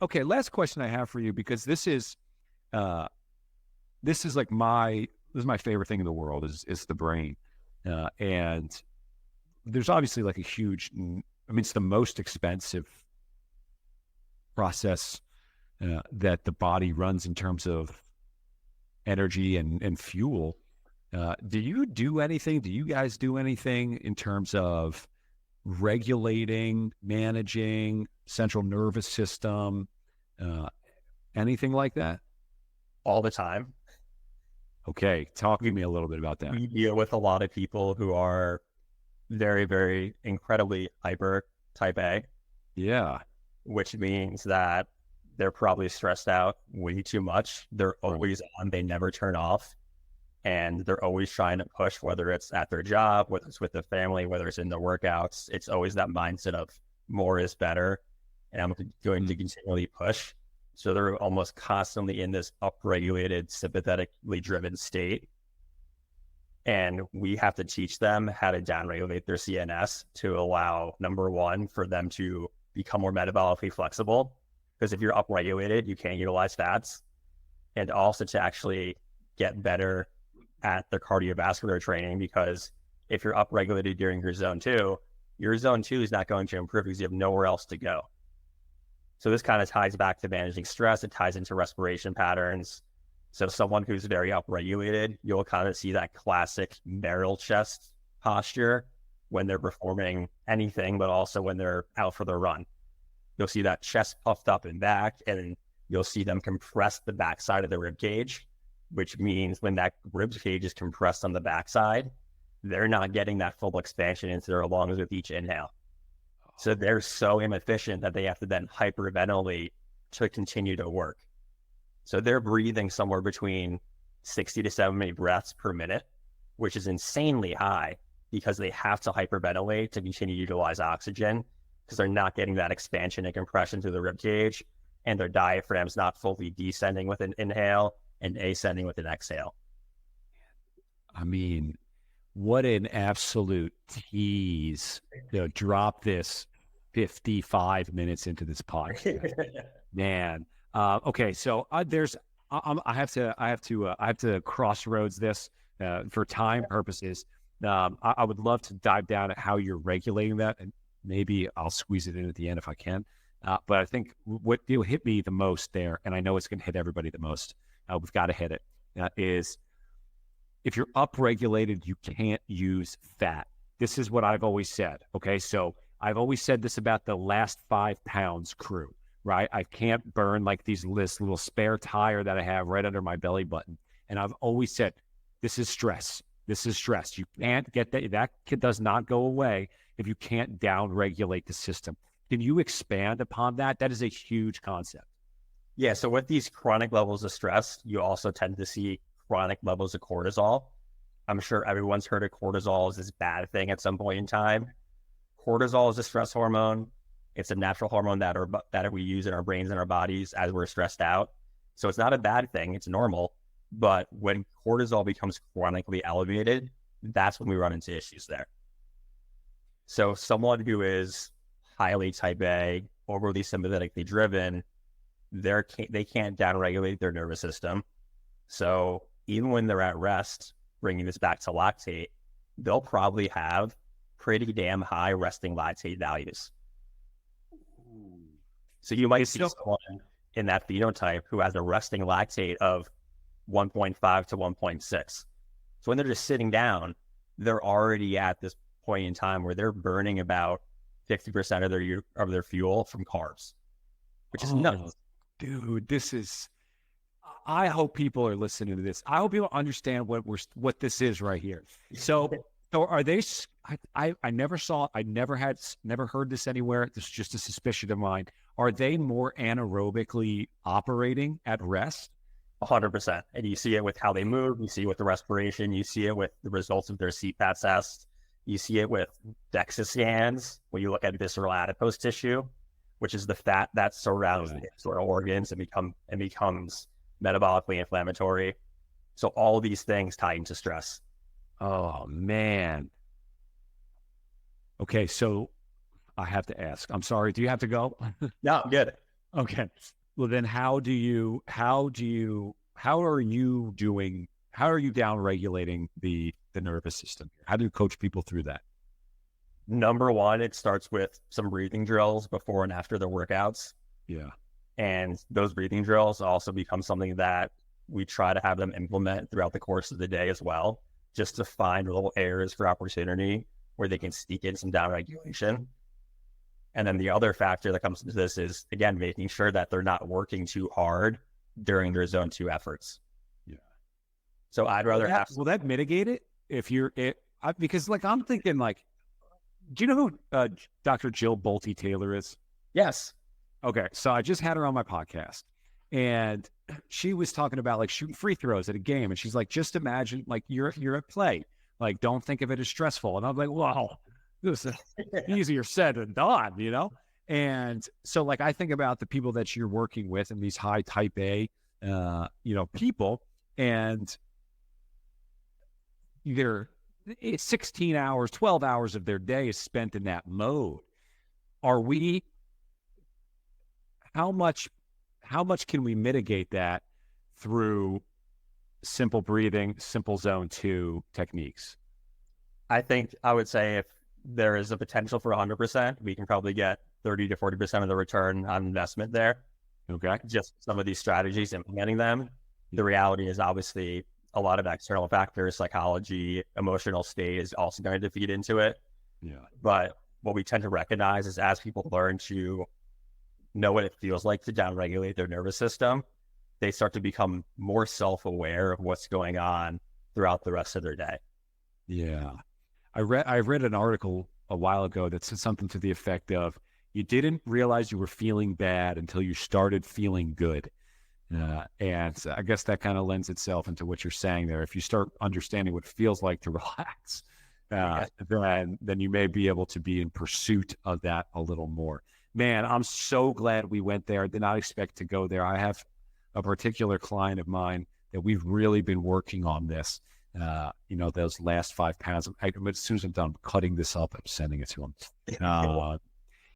Okay, last question I have for you, because uh, this is like this is my favorite thing in the world is the brain, and there's obviously like a huge. I mean, it's the most expensive process that the body runs in terms of energy and fuel. Do you do anything? Do you guys do anything in terms of regulating, managing central nervous system, uh, anything like that? All the time. Okay, talk to We, me a little bit about that. we deal with a lot of people who are very, very incredibly hyper type A, Yeah, which means that they're probably stressed out way too much. They're right. always on, they never turn off. And they're always trying to push, whether it's at their job, whether it's with their family, whether it's in their workouts. It's always that mindset of more is better. And I'm going to Mm. continually push. So they're almost constantly in this upregulated, sympathetically driven state. And we have to teach them how to downregulate their CNS to allow, number one, for them to become more metabolically flexible. Because if you're upregulated, you can't utilize fats. And also to actually get better at their cardiovascular training, because if you're upregulated during your zone two is not going to improve because you have nowhere else to go. So this kind of ties back to managing stress. It ties into respiration patterns. So someone who's very upregulated, you'll kind of see that classic barrel chest posture when they're performing anything, but also when they're out for their run. You'll see that chest puffed up and back, and you'll see them compress the backside of the rib cage, which means when that rib cage is compressed on the backside, they're not getting that full expansion into their lungs with each inhale. So they're so inefficient that they have to then hyperventilate to continue to work. So they're breathing somewhere between 60 to 70 breaths per minute, which is insanely high because they have to hyperventilate to continue to utilize oxygen because they're not getting that expansion and compression through the rib cage, and their diaphragm's not fully descending with an inhale and ascending with an exhale. I mean, what an absolute tease. Drop this 55 minutes into this podcast, man. Okay, so I have to crossroads this for time purposes. I would love to dive down at how you're regulating that, and maybe I'll squeeze it in at the end if I can. But I think what hit me the most there, and I know it's going to hit everybody the most, we've got to hit it, is if you're upregulated, you can't use fat. This is what I've always said. Okay. So I've always said this about the last 5 pounds crew, right? I can't burn like this little spare tire that I have right under my belly button. And I've always said, this is stress. This is stress. You can't get that. That does not go away if you can't down regulate the system. Can you expand upon that? That is a huge concept. Yeah. So with these chronic levels of stress, you also tend to see chronic levels of cortisol. I'm sure everyone's heard of cortisol as this bad thing at some point in time. Cortisol is a stress hormone. It's a natural hormone that we use in our brains and our bodies as we're stressed out. So it's not a bad thing. It's normal. But when cortisol becomes chronically elevated, that's when we run into issues there. So someone who is highly type A, overly sympathetically driven, they can't downregulate their nervous system. So even when they're at rest, bringing this back to lactate, they'll probably have pretty damn high resting lactate values. So you might see someone in that phenotype who has a resting lactate of 1.5 to 1.6. So when they're just sitting down, they're already at this point in time where they're burning about 50% of their fuel from carbs, which is nuts. Dude, I hope people are listening to this. I hope people understand what this is right here. So are they? I never heard this anywhere. This is just a suspicion of mine. Are they more anaerobically operating at rest? 100%. And you see it with how they move. You see it with the respiration. You see it with the results of their CPAT tests. You see it with DEXA scans when you look at visceral adipose tissue, which is the fat that surrounds the internal organs and becomes metabolically inflammatory. So all of these things tie into stress. Oh man. Okay, so I have to ask. I'm sorry. Do you have to go? No, I'm good. Okay. Well, then how are you down regulating the nervous system? How do you coach people through that? Number one, it starts with some breathing drills before and after the workouts. Yeah. And those breathing drills also become something that we try to have them implement throughout the course of the day as well, just to find little areas for opportunity where they can sneak in some down regulation. And then the other factor that comes into this is, again, making sure that they're not working too hard during their zone 2 efforts. Yeah. So I'd rather have. Will that mitigate it if you're it? Because like I'm thinking like, do you know who Dr. Jill Bolte Taylor is? Yes. Okay, so I just had her on my podcast, and she was talking about like shooting free throws at a game, and she's like, just imagine like you're at play, like don't think of it as stressful. And I'm like, wow, this is easier said than done, you know. And so like I think about the people that you're working with and these high type A, people, and they're 16 hours, 12 hours of their day is spent in that mode. How much can we mitigate that through simple breathing, simple zone 2 techniques? I think I would say if there is a potential for 100%, we can probably get 30 to 40% of the return on investment there. Okay. Just some of these strategies, implementing them. The reality is obviously a lot of external factors, psychology, emotional state is also going to feed into it. Yeah. But what we tend to recognize is as people learn to know what it feels like to downregulate their nervous system, they start to become more self-aware of what's going on throughout the rest of their day. Yeah. I read an article a while ago that said something to the effect of, you didn't realize you were feeling bad until you started feeling good. And so I guess that kind of lends itself into what you're saying there. If you start understanding what it feels like to relax, then you may be able to be in pursuit of that a little more. Man, I'm so glad we went there. I did not expect to go there. I have a particular client of mine that we've really been working on this. Those last 5 pounds. As soon as I'm done cutting this up, I'm sending it to him.